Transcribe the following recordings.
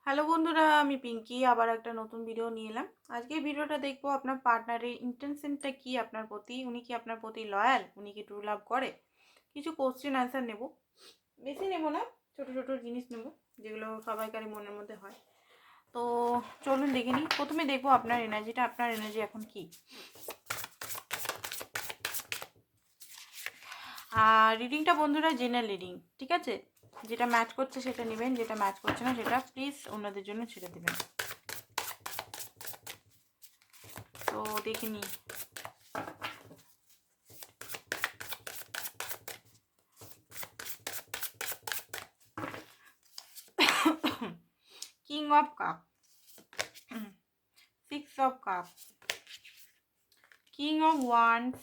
Hello বন্ধুরা, আমি পিঙ্কি আবার একটা নতুন ভিডিও নিয়ে এলাম। আজকে ভিডিওটা দেখবো আপনার পার্টনারের ইন্টেনশনটা কি আপনার প্রতি। উনি কি আপনার প্রতি লয়াল? উনি কি ট্রু লাভ করে? কিছু কোশ্চেন অ্যান্সার নেব, বেশি নেব না, ছোট ছোট জিনিস নেব যেগুলো সবাইকারই মনের মধ্যে হয়। তো চলুন দেখে নিই। প্রথমে দেখবো আপনার এনার্জিটা। আপনার এনার্জি এখন কি? আর রিডিংটা বন্ধুরা জেনারেল রিডিং, ঠিক আছে? যেটা ম্যাচ করছে সেটা নেবেন, যেটা ম্যাচ করছে না সেটা প্লিজ অন্যদের জন্য ছেড়ে দেবেন। তো দেখে নিই। King of cup, six of cup, king of wands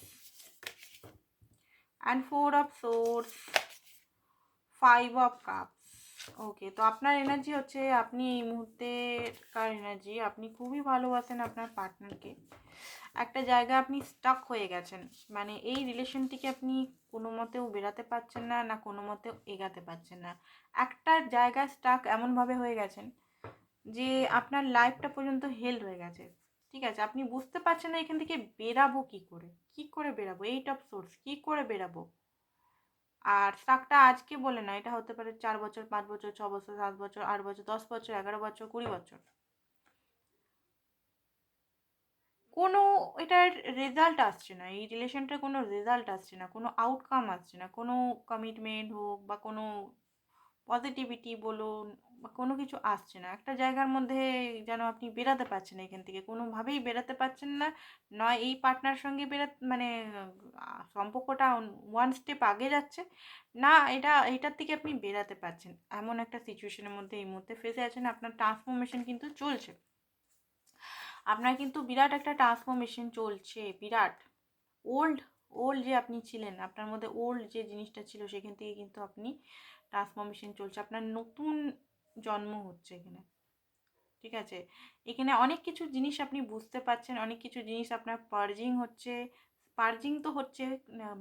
and four of swords, five of cups. Okay, তো আপনার এনার্জি হচ্ছে আপনি এই মুহূর্তেকার এনার্জি, আপনি খুবই ভালোবাসেন আপনার পার্টনারকে। একটা জায়গায় আপনি স্টাক হয়ে গেছেন, মানে এই রিলেশন থেকে আপনি কোনো মতেও বেরাতে পারছেন না, না কোনো মতেও এগাতে পারছেন না। একটা জায়গায় স্টাক এমনভাবে হয়ে গেছেন যে আপনার লাইফটা পর্যন্ত হেল্ড হয়ে গেছে, ঠিক আছে? আপনি বুঝতে পারছেন না এখান থেকে বেরাবো কী করে, কী করে বেরাবো, এইট অফ সোর্স, কী করে বেরাবো। আর স্টাকটা আজকে বলে না, এটা হতে পারে 4 বছর, 5 বছর, 6 বছর, 7 বছর, 8 বছর, 10 বছর, 11 বছর, 20 বছর। কোনো এটার রেজাল্ট আসছে না, এই রিলেশনটার কোনো রেজাল্ট আসছে না, কোনো আউটকাম আসছে না, কোনো কমিটমেন্ট হোক বা কোনো পজিটিভিটি বলুন বা কোনো কিছু আসছে না। একটা জায়গার মধ্যে যেন আপনি বেরাতে পারছেন না, এখান থেকে কোনোভাবেই বেরাতে পারছেন না। নয় এই পার্টনার সঙ্গে মানে সম্পর্কটা ওয়ান স্টেপ আগে যাচ্ছে, না এটার থেকে আপনি বেরাতে পারছেন। এমন একটা সিচুয়েশনের মধ্যে এই মুহূর্তে ফেসে আছেন। আপনার ট্রান্সফরমেশন কিন্তু চলছে, আপনার কিন্তু বিরাট একটা ট্রান্সফরমেশন চলছে, বিরাট। ওল্ড ওল্ড যে আপনি ছিলেন, আপনার মধ্যে ওল্ড যে জিনিসটা ছিল সেখান থেকে কিন্তু আপনি ট্রান্সফরমেশন চলছে, আপনার নতুন জন্ম হচ্ছে এখানে, ঠিক আছে? এখানে অনেক কিছু জিনিস আপনি বুঝতে পারছেন, অনেক কিছু জিনিস আপনার পার্জিং হচ্ছে। পার্জিং তো হচ্ছে,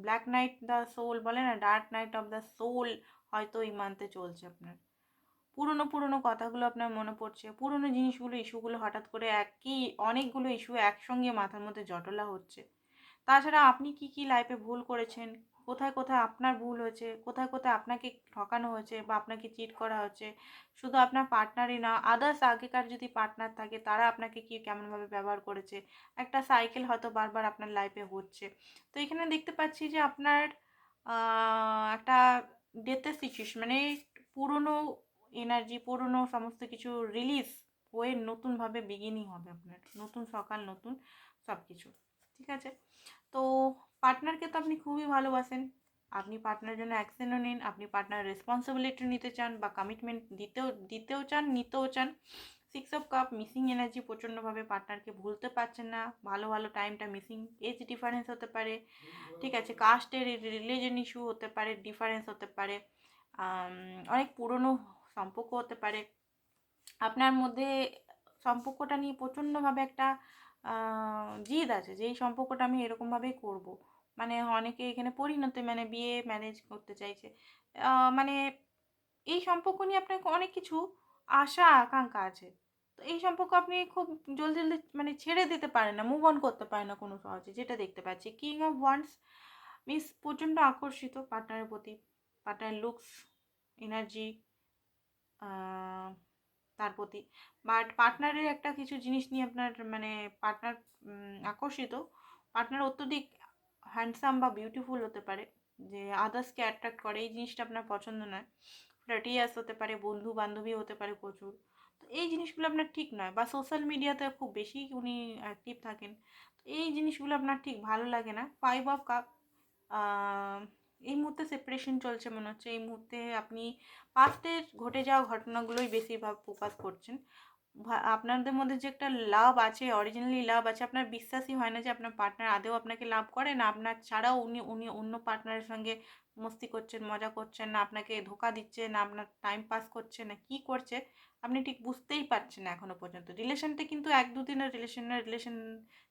ব্ল্যাক নাইট দ্য সোল বলে না, dark night of the soul হয়তো এই মান্থে চলছে আপনার। পুরনো পুরনো কথাগুলো আপনার মনে পড়ছে, পুরনো জিনিসগুলো, ইস্যুগুলো হঠাৎ করে অনেকগুলো ইস্যু একসঙ্গে মাথার মধ্যে জটলা হচ্ছে। তাছাড়া আপনি কি কি লাইফে ভুল করেছেন, কোথায় কোথায় আপনার ভুল হয়েছে, কোথায় কোথায় আপনাকে ঠকানো হয়েছে বা আপনাকে চিট করা হচ্ছে। শুধু আপনার পার্টনারই না, আদার্স আগেকার যদি পার্টনার থাকে তারা আপনাকে কি কেমনভাবে ব্যবহার করেছে। একটা সাইকেল হয়তো বারবার আপনার লাইফে হচ্ছে। তো এখানে দেখতে পাচ্ছি যে আপনার একটা ডেথের সিচুয়েশন, মানে পুরনো এনার্জি, পুরনো সমস্ত কিছু রিলিজ হয়ে নতুনভাবে বিগিনিং হবে আপনার, নতুন সকাল, নতুন সব কিছু, ঠিক আছে? তো পার্টনারকে তো আপনি খুবই ভালোবাসেন, আপনি পার্টনারের জন্য অ্যাকশনও নিন, আপনি পার্টনার রেসপন্সিবিলিটি নিতে চান বা কমিটমেন্ট দিতেও চান, নিতেও চান। Six of cup, missing energy প্রচণ্ডভাবে, পার্টনারকে ভুলতে পারছেন না, ভালো ভালো টাইমটা মিসিং। এজ ডিফারেন্স হতে পারে, ঠিক আছে? কাস্টের রিলিজন ইস্যু হতে পারে, ডিফারেন্স হতে পারে, অনেক পুরনো সম্পর্ক হতে পারে। আপনার মধ্যে সম্পর্কটা নিয়ে প্রচণ্ডভাবে একটা জিদ আছে যে এই সম্পর্কটা আমি এরকমভাবেই করব। মানে অনেকে এখানে পরিণতি, মানে বিয়ে ম্যারেজ করতে চাইছে। মানে এই সম্পর্ক নিয়ে আপনার অনেক কিছু আশা আকাঙ্ক্ষা আছে। তো এই সম্পর্ক আপনি খুব জলদি জলদি মানে ছেড়ে দিতে পারেন না, মুভ অন করতে পারেন না কোনো সহজে, যেটা দেখতে পাচ্ছি। কিং অফ ওয়ান্ডস মিন্স প্রচণ্ড আকর্ষিত পার্টনারের প্রতি, পার্টনার লুকস, এনার্জি, তার প্রতি। বাট পার্টনারের একটা কিছু জিনিস নিয়ে আপনার মানে পার্টনার আকর্ষিত। পার্টনার অত্যধিক হ্যান্ডসাম বা বিউটিফুল হতে পারে, যে আদার্সকে অ্যাট্রাক্ট করে, এই জিনিসটা আপনার পছন্দ নয়। ফ্লার্টিয়াস হতে পারে, বন্ধু বান্ধবী হতে পারে প্রচুর। তো এই জিনিসগুলো আপনার ঠিক নয়, বা সোশ্যাল মিডিয়াতে খুব বেশি উনি অ্যাক্টিভ থাকেন। তো এই জিনিসগুলো আপনার ঠিক ভালো লাগে না। ফাইভ অফ কাপ, এই মুহূর্তে সেপারেশন চলছে মনে হচ্ছে। এই মুহূর্তে আপনি পাস্টের ঘটে যাওয়া ঘটনাগুলোই বেশিরভাগ ফোকাস করছেন। আপনাদের মধ্যে যে একটা লাভ আছে, অরিজিনালি লাভ আছে, আপনার বিশ্বাসই হয় না যে আপনার পার্টনার আদৌ আপনাকে লাভ করে, না আপনার ছাড়াও উনি উনি অন্য পার্টনারের সঙ্গে মস্তি করছেন, মজা করছেন, না আপনাকে ধোকা দিচ্ছে, না আপনার টাইম পাস করছে, না কী করছে আপনি ঠিক বুঝতেই পারছেন না এখনও পর্যন্ত। রিলেশনটা কিন্তু 1-2 দিনের রিলেশন না, রিলেশন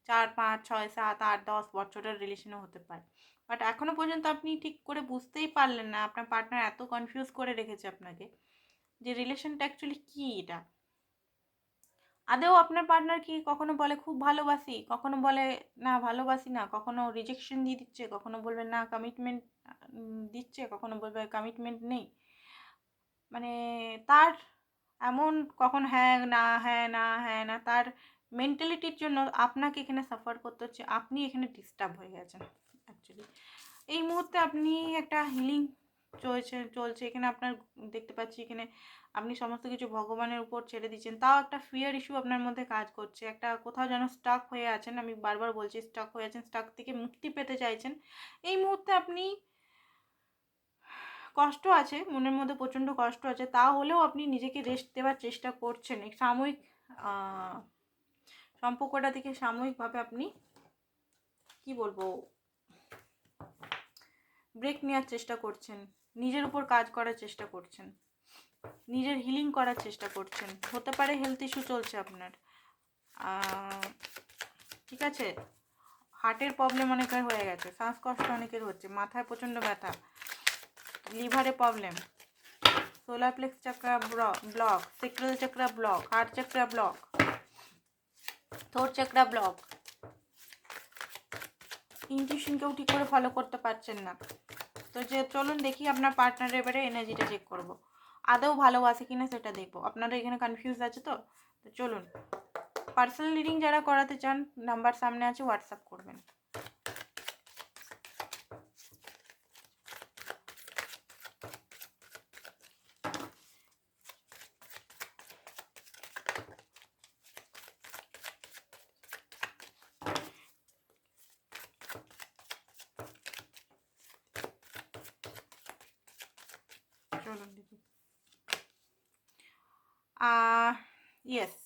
4, 5, 6, 7, 8, 10 বছরের রিলেশনও হতে পারে। বাট এখনও পর্যন্ত আপনি ঠিক করে বুঝতেই পারলেন না, আপনার পার্টনার এত কনফিউজ করে রেখেছে আপনাকে যে রিলেশনটা অ্যাকচুয়ালি কী এটা। আদৌ আপনার পার্টনার কি কখনো বলে খুব ভালোবাসি, কখনো বলে না ভালোবাসি না, কখনো রিজেকশন দিয়ে দিচ্ছে, কখনো বলবে না কমিটমেন্ট দিচ্ছে, কখনো বলবে কমিটমেন্ট নেই। মানে তার এমন কখন হ্যাঁ না হ্যাঁ না হ্যাঁ না, তার মেন্টালিটির জন্য আপনাকে এখানে সাফার করতে হচ্ছে, আপনি এখানে ডিস্টার্ব হয়ে গেছেন অ্যাকচুয়ালি। এই মুহূর্তে আপনি একটা হিলিং চলছে এখানে আপনার, দেখতে পাচ্ছি এখানে আপনি সমস্ত কিছু ভগবানের উপর ছেড়ে দিচ্ছেন, তাও একটা ফিয়ার ইস্যু আপনার মধ্যে কাজ করছে, একটা কোথাও যেন স্টাক হয়ে আছেন। আমি বারবার বলছি স্টাক হয়ে আছেন, স্টাক থেকে মুক্তি পেতে চাইছেন। এই মুহূর্তে আপনি কষ্ট আছে, মনের মধ্যে প্রচণ্ড কষ্ট আছে, তাহলেও আপনি নিজেকে রেস্ট দেওয়ার চেষ্টা করছেন। এই সাময়িক সম্পর্কটা থেকে সাময়িকভাবে আপনি কি বলবো ব্রেক নেওয়ার চেষ্টা করছেন, নিজের উপর কাজ করার চেষ্টা করছেন, নিজের হিলিং করার চেষ্টা করছেন। হতে পারে হেলথ ইস্যু চলছে আপনার, ঠিক আছে, হার্টের প্রবলেম অনেকের হয়ে গেছে, শ্বাসকষ্ট অনেকের হচ্ছে, মাথায় প্রচণ্ড ব্যথা, লিভারে problem, solar plexus chakra block, sacral chakra block, heart chakra block, throat chakra block, ইনটিউশনকেও ঠিক করে ফলো করতে পারছেন না। তো যে চলুন দেখি আপনার পার্টনারের এবারে এনার্জিটা চেক করব, আদৌ ভালোবাসে কিনা সেটা দেখবো। আপনারা এখানে কনফিউজ আছে তো চলুন পার্সোনাল রিডিং যারা করাতে চান নাম্বার সামনে আছে, হোয়াটসঅ্যাপ করবেন। চলুন দেখি। ইয়েস,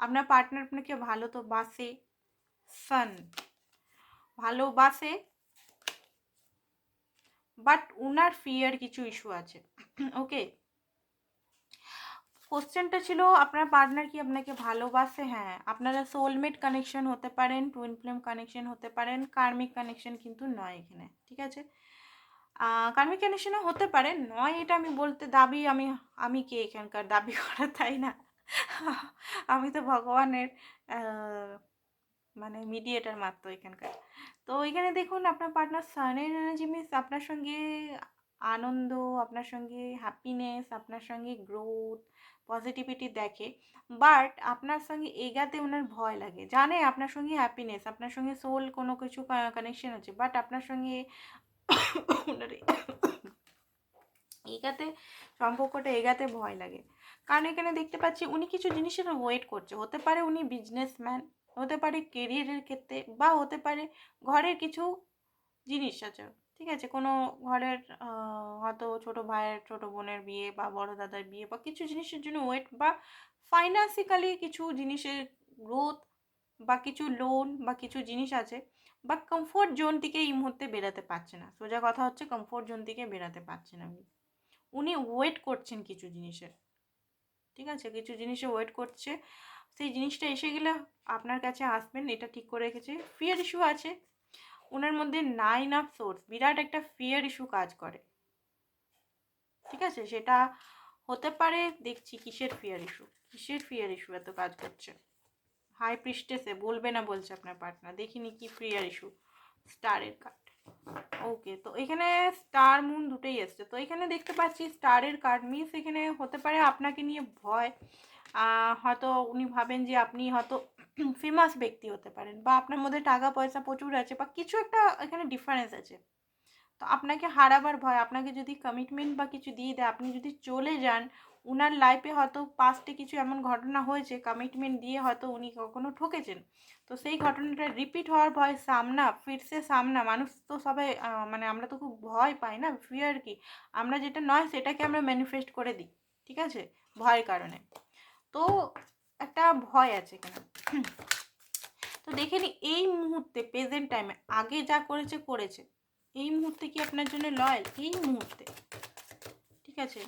আপনার পার্টনার আপনাকে ভালো তো বাসে, সান ভালোবাসে, বাট উনার ফিয়ার কিছু ইস্যু আছে। ওকে, কোশ্চেনটা ছিল আপনার পার্টনার কি আপনাকে ভালোবাসে? হ্যাঁ, আপনারা সোলমেট কানেকশন হতে পারেন, টুইন ফ্লেম কানেকশন হতে পারেন, কার্মিক কানেকশন কিন্তু নয় এখানে, ঠিক আছে। কার্মিক কানেকশনও হতে পারে, নয় এটা আমি বলতে দাবি, আমি কে এখানকার দাবি করা, তাই না? আমি তো ভগবানের মানে মিডিয়েটার মাত্র এখানকার। তো এখানে দেখুন আপনার পার্টনার সানের এনার্জি মিস আপনার সঙ্গে আনন্দ, আপনার সঙ্গে হ্যাপিনেস, আপনার সঙ্গে গ্রোথ, পজিটিভিটি দেখে, বাট আপনার সঙ্গে এগাতে ওনার ভয় লাগে। জানে আপনার সঙ্গে হ্যাপিনেস, আপনার সঙ্গে সোল কোনো কিছু কানেকশন আছে, বাট আপনার সঙ্গে ওনার এগাতে, সম্পর্কটা এগাতে ভয় লাগে। কারণ এখানে দেখতে পাচ্ছি উনি কিছু জিনিসের ওয়েট করছে, হতে পারে উনি বিজনেসম্যান, হতে পারে কেরিয়ারের ক্ষেত্রে, বা হতে পারে ঘরের কিছু জিনিস আছে, ঠিক আছে, কোনো ঘরের হয়তো ছোটো ভাইয়ের ছোটো বোনের বিয়ে বা বড় দাদার বিয়ে বা কিছু জিনিসের জন্য ওয়েট, বা ফাইন্যান্সিক্যালি কিছু জিনিসের গ্রোথ, বা কিছু লোন বা কিছু জিনিস আছে, বা কমফোর্ট জোন থেকে এই মুহূর্তে বেরাতে পারছে না। সোজা কথা হচ্ছে কমফোর্ট জোন থেকে বেরাতে পারছেন আপনি, উনি ওয়েট করছেন কিছু জিনিসের, ঠিক আছে, কিছু জিনিসে ওয়েট করছে, সেই জিনিসটা এসে গেলে আপনার কাছে আসবেন, এটা ঠিক করে রেখেছে। ফিয়ার ইস্যু আছে ওনার মধ্যে, 9 অফ সোর্স, বিরাট একটা ফিয়ার ইস্যু কাজ করে, ঠিক আছে, সেটা হতে পারে, দেখছি কিসের ফিয়ার ইস্যু, কিসের ফিয়ার ইস্যু এত কাজ করছে। হাই প্রিস্টেসে বলবে না বলছে আপনার পার্টনার, দেখিনি কি ফিয়ার ইস্যু, স্টারের কার্ড। ওকে, তো এখানে স্টার মুন দুটোই এসছে, তো এখানে দেখতে পাচ্ছি স্টারের কার্ড মিস, এখানে হতে পারে আপনাকে নিয়ে ভয়, হয়তো উনি ভাবেন যে আপনি হয়তো ফেমাস ব্যক্তি হতে পারেন, বা আপনার মধ্যে টাকা পয়সা প্রচুর আছে, বা কিছু একটা এখানে ডিফারেন্স আছে, তো আপনাকে হারাবার ভয়, আপনাকে যদি কমিটমেন্ট বা কিছু দিয়ে দেয়, আপনি যদি চলে যান, উনার লাইফে হয়তো পাস্টে কিছু এমন ঘটনা হয়েছে, কমিটমেন্ট দিয়ে হয়তো উনি কখনো ঠকেছেন, তো সেই ঘটনাটা রিপিট হওয়ার ভয়, সামনা ফিরসে সামনা, মানুষ তো সবাই মানে আমরা তো খুব ভয় পাই না, ফিয়ার কি, আমরা যেটা নয় সেটাকে আমরা ম্যানিফেস্ট করে দিই, ঠিক আছে, ভয়ের কারণে, তো একটা ভয় আছে এখানে। তো দেখে নি এই মুহূর্তে প্রেজেন্ট টাইমে আগে যা করেছে করেছে, এই মুহূর্তে কি আপনার জন্য লয়াল, এই মুহূর্তে, ঠিক আছে।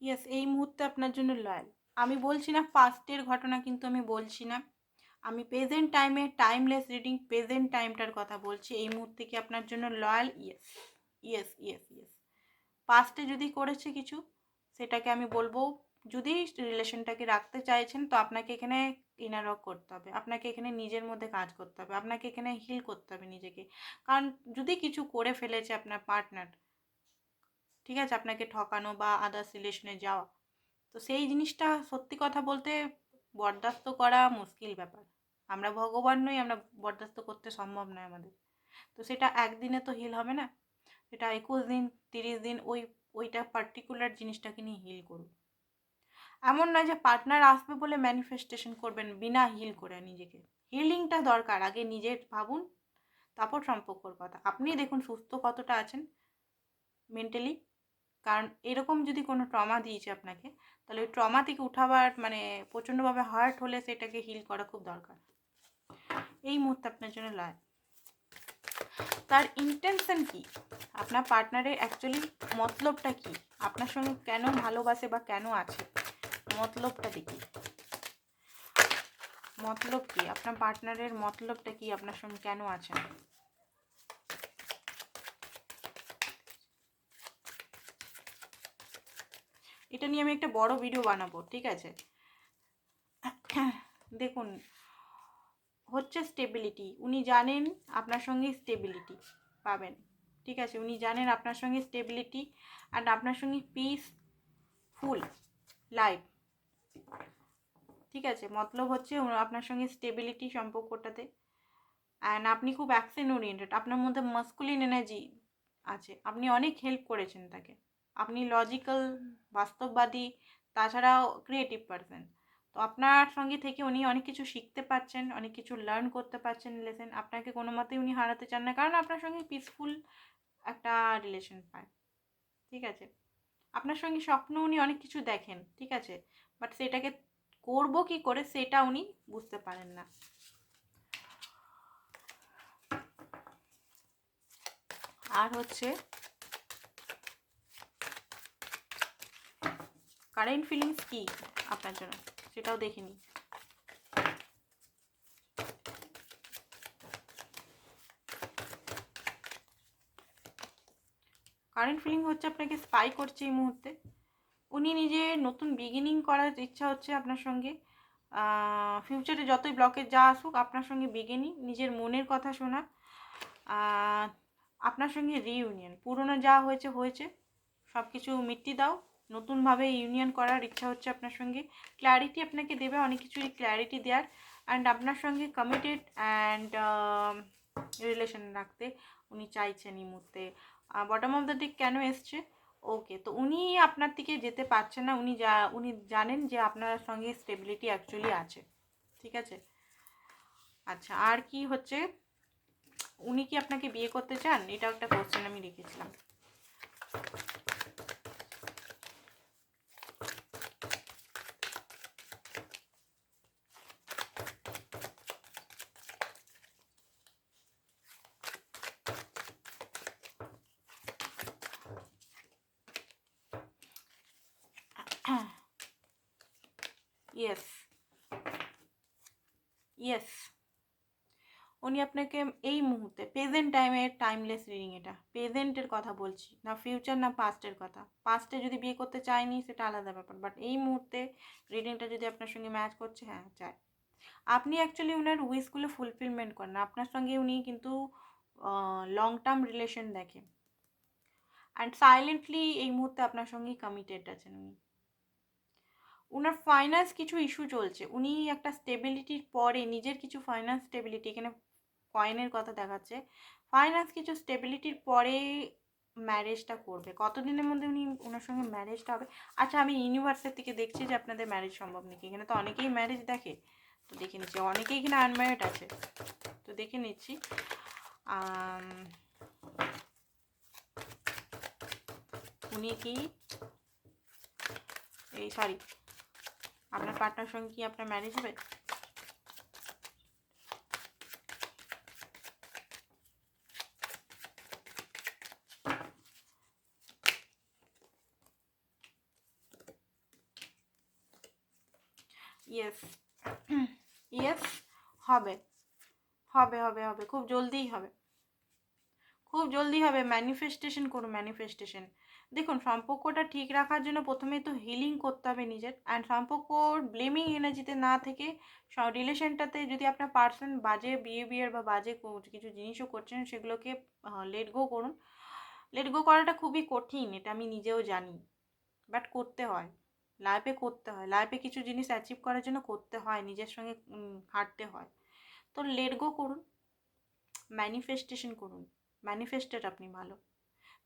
ইয়েস, এই মুহূর্তে আপনার জন্য লয়াল। আমি বলছি না পাস্টের ঘটনা, কিন্তু আমি বলছি না, আমি প্রেজেন্ট টাইমে টাইমলেস রিডিং প্রেজেন্ট টাইমটার কথা বলছি। এই মুহূর্তে কি আপনার জন্য loyal? Yes, yes, yes, yes. পাস্টে যদি করেছে কিছু, সেটাকে আমি বলবো, যদি রিলেশনটাকে রাখতে চাইছেন তো আপনাকে এখানে ইনার ওয়ার্ক করতে হবে, আপনাকে এখানে নিজের মধ্যে কাজ করতে হবে, আপনাকে এখানে হিল করতে হবে নিজেকে। কারণ যদি কিছু করে ফেলেছে আপনার পার্টনার, ঠিক আছে, আপনাকে ঠকানো বা আদার্স রিলেশনে যাওয়া, তো সেই জিনিসটা সত্যি কথা বলতে বরদাস্ত করা মুশকিল ব্যাপার। আমরা ভগবান নই, আমরা বরদাস্ত করতে সম্ভব নয় আমাদের। তো সেটা একদিনে তো হিল হবে না, সেটা 21 দিন 30 দিন ওইটা পার্টিকুলার জিনিসটাকে নিয়ে হিল করুন। এমন নয় যে পার্টনার আসবে বলে ম্যানিফেস্টেশন করবেন বিনা হিল করে নিজেকে। হিলিংটা দরকার, আগে নিজের ভাবুন, তারপর সম্পর্কর কথা। আপনি দেখুন সুস্থ কতটা আছেন মেন্টালি। কারণ এরকম যদি কোনো ট্রমা দিয়েছে আপনাকে, তাহলে ওই ট্রমা থেকে উঠাবার মানে প্রচণ্ডভাবে হার্ট হলে সেটাকে হিল করা খুব দরকার। এই মুহূর্তে আপনার জন্য লয়। তার ইন্টেনশন কি, আপনার পার্টনারের অ্যাকচুয়ালি মতলবটা কি, আপনার সঙ্গে কেন ভালোবাসে বা কেন আছে, মতলবটা দেখি। মতলব কি, আপনার পার্টনারের মতলবটা কি, আপনার সঙ্গে কেন আছেন? এটা নিয়ে আমি একটা বড় ভিডিও বানাবো, ঠিক আছে। দেখুন, হচ্ছে স্টেবিলিটি, উনি জানেন আপনার সঙ্গে স্টেবিলিটি পাবেন, ঠিক আছে, উনি জানেন আপনার সঙ্গে স্টেবিলিটি অ্যান্ড আপনার সঙ্গে পিসফুল লাইফ, ঠিক আছে। মতলব হচ্ছে আপনার সঙ্গে স্টেবিলিটি সম্পর্কটাতে। অ্যান্ড আপনি খুব অ্যাকশন ওরিয়েন্টেড, আপনার মধ্যে মাস্কুলিন এনার্জি আছে, আপনি অনেক হেল্প করেছেন তাকে, আপনি লজিক্যাল, বাস্তববাদী, তাছাড়াও ক্রিয়েটিভ পারসন। তো আপনার সঙ্গে থেকে উনি অনেক কিছু শিখতে পারছেন, অনেক কিছু লার্ন করতে পারছেন লেসেন। আপনাকে কোনো মতেই উনি হারাতে চান না, কারণ আপনার সঙ্গে পিসফুল একটা রিলেশন পায়, ঠিক আছে। আপনার সঙ্গে স্বপ্ন উনি অনেক কিছু দেখেন, ঠিক আছে, বাট সেটাকে করবো কি করে সেটা উনি বুঝতে পারেন না। আর হচ্ছে কারেন্ট ফিলিংস কি আপনার জন্য, সেটাও দেখে নিই। কারেন্ট ফিলিং হচ্ছে আপনাকে স্পাই করছে এই মুহূর্তে। উনি নিজে নতুন বিগিনিং করার ইচ্ছা হচ্ছে আপনার সঙ্গে। ফিউচারে যতই ব্লকেজ যা আসুক আপনার সঙ্গে বিগিনিং, নিজের মনের কথা শোনা, আপনার সঙ্গে রিইউনিয়ন, পুরনো যা হয়েছে হয়েছে, সব কিছু মিটিয়ে দাও, নতুনভাবে ইউনিয়ন করার ইচ্ছা হচ্ছে আপনার সঙ্গে। ক্ল্যারিটি আপনাকে দেবে, অনেক কিছুরই ক্ল্যারিটি দেওয়ার, অ্যান্ড আপনার সঙ্গে কমিটেড অ্যান্ড রিলেশন রাখতে উনি চাইছেন এই মুহূর্তে। বটম অফ দ্য ডেক কেন এসছে? ওকে, তো উনি আপনার থেকে যেতে পারছেন না, উনি জানেন যে আপনার সঙ্গে স্টেবিলিটি অ্যাকচুয়ালি আছে, ঠিক আছে। আচ্ছা, আর কি হচ্ছে, উনি কি আপনাকে বিয়ে করতে চান? এটাও একটা কোশ্চেন আমি রেখেছিলাম। ইয়েস, ইয়েস, উনি আপনাকে এই মুহূর্তে প্রেজেন্ট টাইমে টাইমলেস রিডিং, এটা প্রেজেন্টের কথা বলছি না, ফিউচার না পাস্টের কথা। পাস্টে যদি বিয়ে করতে চায়নি সেটা আলাদা ব্যাপার, বাট এই মুহূর্তে রিডিংটা যদি আপনার সঙ্গে ম্যাচ করছে, হ্যাঁ চায়। আপনি অ্যাকচুয়ালি ওনার উইশগুলো ফুলফিলমেন্ট করেন, আপনার সঙ্গে উনি কিন্তু লং টার্ম রিলেশন দেখেন, অ্যান্ড সাইলেন্টলি এই মুহূর্তে আপনার সঙ্গেই কমিটেড আছেন উনি। ওনার ফাইন্যান্স কিছু ইস্যু চলছে, উনি একটা স্টেবিলিটির পরে নিজের কিছু ফাইন্যান্স স্টেবিলিটি, এখানে কয়েনের কথা দেখাচ্ছে, ফাইন্যান্স কিছু স্টেবিলিটির পরে ম্যারেজটা করবে। কতদিনের মধ্যে উনি ওনার সঙ্গে ম্যারেজটা হবে? আচ্ছা, আমি ইউনিভার্সের থেকে দেখছি যে আপনাদের ম্যারেজ সম্ভব নাকি। এখানে তো অনেকেই ম্যারেজ দেখে, তো দেখে নিচ্ছি, অনেকেই এখানে আনম্যারিড আছে, তো দেখে নিচ্ছি। উনি কি আপনার পার্টনার সঙ্গে কি আপনার ম্যারেজ হবে? ইয়েস, ইয়েস, হবে হবে হবে হবে, খুব জলদিই হবে, খুব জলদি হবে। ম্যানিফেস্টেশন করুন, ম্যানিফেস্টেশন। দেখুন, সম্পর্কটা ঠিক রাখার জন্য প্রথমে তো হিলিং করতে হবে নিজের, অ্যান্ড সম্পর্কর ব্লেমিং এনার্জিতে না থেকে রিলেশনটাতে যদি আপনার পার্সন বাজে বিহেভিয়ার বা বাজে কিছু জিনিসও করছেন, সেগুলোকে লেট গো করুন। লেট গো করাটা খুবই কঠিন, এটা আমি নিজেও জানি, বাট করতে হয়, লাইফে করতে হয়, লাইফে কিছু জিনিস অ্যাচিভ করার জন্য করতে হয়, নিজের সঙ্গে হাঁটতে হয়। তো লেট গো করুন, ম্যানিফেস্টেশন করুন। ম্যানিফেস্টেড আপনি ভালো,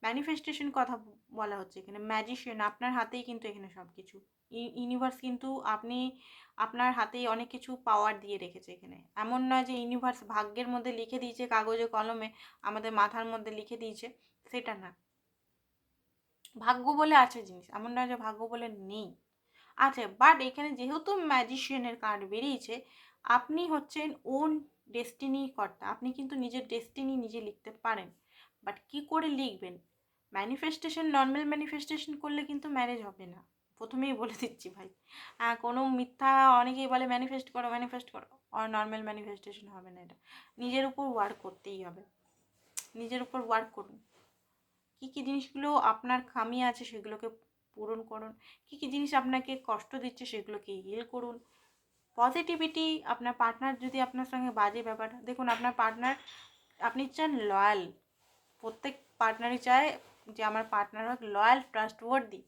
ম্যানিফেস্টেশন কথা বলা হচ্ছে এখানে। ম্যাজিশিয়ান আপনার হাতেই কিন্তু এখানে সব কিছু, ইউনিভার্স কিন্তু আপনি আপনার হাতেই অনেক কিছু পাওয়ার দিয়ে রেখেছে এখানে। এমন নয় যে ইউনিভার্স ভাগ্যের মধ্যে লিখে দিয়েছে কাগজে কলমে, আমাদের মাথার মধ্যে লিখে দিয়েছে, সেটা না। ভাগ্য বলে আছে জিনিস, এমন নয় যে ভাগ্য বলে নেই, আছে। বাট এখানে যেহেতু ম্যাজিশিয়ানের কার্ড বেরিয়েছে, আপনি হচ্ছেন ওন ডেস্টিনি কর্তা, আপনি কিন্তু নিজের ডেস্টিনি নিজে লিখতে পারেন। বাট কি করে লিখবেন? ম্যানিফেস্টেশন, নর্মাল ম্যানিফেস্টেশন করলে কিন্তু ম্যারেজ হবে না, প্রথমেই বলে দিচ্ছি ভাই। কোনো মিথ্যা, অনেকেই বলে ম্যানিফেস্ট করো ম্যানিফেস্ট করো, আর নর্মাল ম্যানিফেস্টেশন হবে না। এটা নিজের উপর ওয়ার্ক করতেই হবে, নিজের উপর ওয়ার্ক করুন। কী কী জিনিসগুলো আপনার খামি আছে সেগুলোকে পূরণ করুন, কী কী জিনিস আপনাকে কষ্ট দিচ্ছে সেগুলোকে হিল করুন। পজিটিভিটি, আপনার পার্টনার যদি আপনার সঙ্গে বাজে ব্যাপার, দেখুন আপনার পার্টনার, আপনি চান লয়াল, প্রত্যেক পার্টনারই চায় যে আমার পার্টনার হোক লয়াল, ট্রাস্টওয়ার্দি,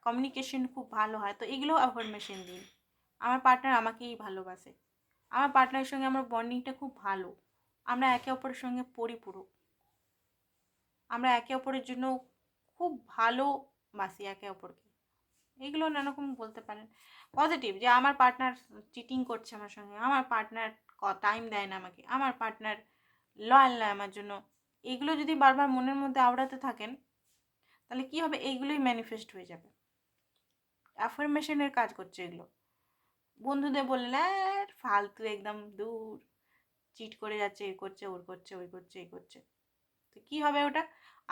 কমিউনিকেশন খুব ভালো হয়। তো এগুলো অ্যাফার্মেশন দিন, আমার পার্টনার আমাকেই ভালোবাসে, আমার পার্টনারের সঙ্গে আমার বন্ডিংটা খুব ভালো, আমরা একে অপরের সঙ্গে পরিপূরক, আমরা একে অপরের জন্য খুব ভালোবাসি একে অপরকে, এগুলো নানারকম বলতে পারেন। পজিটিভ, যে আমার পার্টনার চিটিং করছে আমার সঙ্গে, আমার পার্টনার টাইম দেয় না আমাকে, আমার পার্টনার লয়াল না আমার জন্য, এগুলো যদি বারবার মনের মধ্যে আওড়াতে থাকেন, তাহলে কি হবে? এইগুলোই ম্যানিফেস্ট হয়ে যাবে। অ্যাফার্মেশনের কাজ করছে এগুলো। বন্ধুদের বললে ফালতু, একদম দূর, চিট করে যাচ্ছে, এ করছে, ওর করছে, ওই করছে, এই করছে, তো কী হবে ওটা?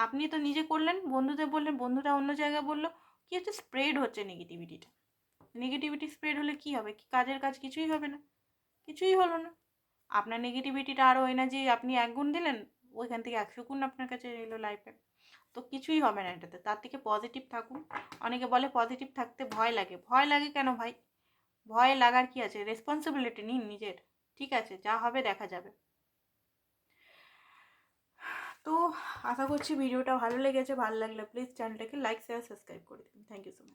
আপনি তো নিজে করলেন, বন্ধুদের বললেন, বন্ধুরা অন্য জায়গায় বললো, কী হচ্ছে? স্প্রেড হচ্ছে নেগেটিভিটিটা। নেগেটিভিটি স্প্রেড হলে কী হবে? কাজের কাজ কিছুই হবে না, কিছুই হলো না। আপনার নেগেটিভিটিটা আরও এনার্জি আপনি 1 গুণ দিলেন, ওইখান থেকে 100 গুণ আপনার কাছে এলো লাইফে। তো কিছুই হবে না এটাতে, তার থেকে পজিটিভ থাকুন। অনেকে বলে পজিটিভ থাকতে ভয় লাগে, ভয় লাগে কেন ভাই? ভয় লাগার কি আছে? রেসপন্সিবিলিটি নিন নিজের, ঠিক আছে, যা হবে দেখা যাবে। তো আশা করছি ভিডিওটা ভালো লেগেছে, ভালো লাগলে প্লিজ চ্যানেলটাকে লাইক শেয়ার সাবস্ক্রাইব করে দিন। Thank you so much.